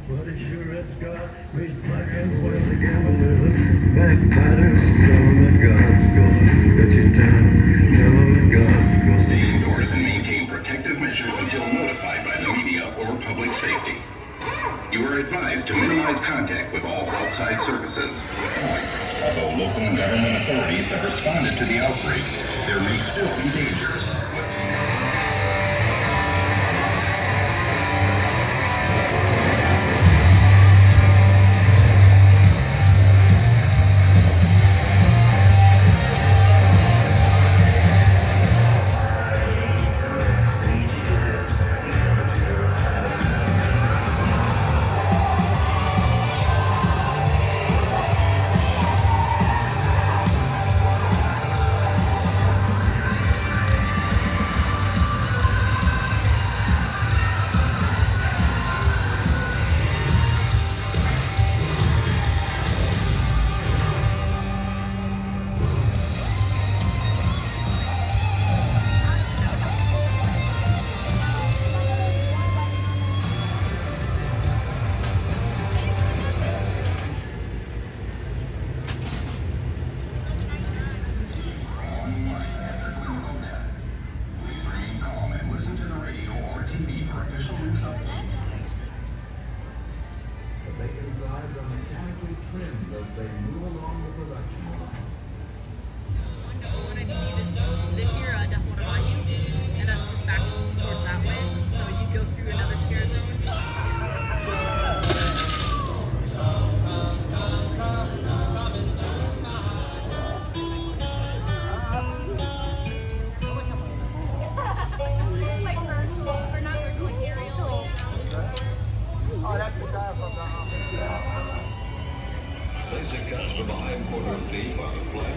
But it sure has got me black and white again with a backbiter. Tell him that God's gonna let you down. Tell him that God's gonna. Stay indoors and maintain protective measures until notified by the media or public safety. You are advised to minimize contact with all outside services. Although local and government authorities have responded to the outbreak, there may still be dangers. They can drive them mechanically trimmed as they move along the production line. What I needed this year, Death Water Bayou, and that's just back towards that way. So you go through another scare zone. Place your guns from the hind quarter of the flag.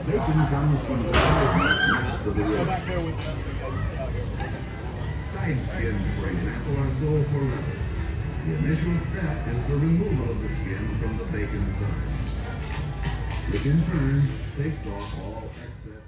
Making guns from the side skins, for example, are gold forever. The initial step is the removal of the skin from the bacon side. It in turn takes off all excess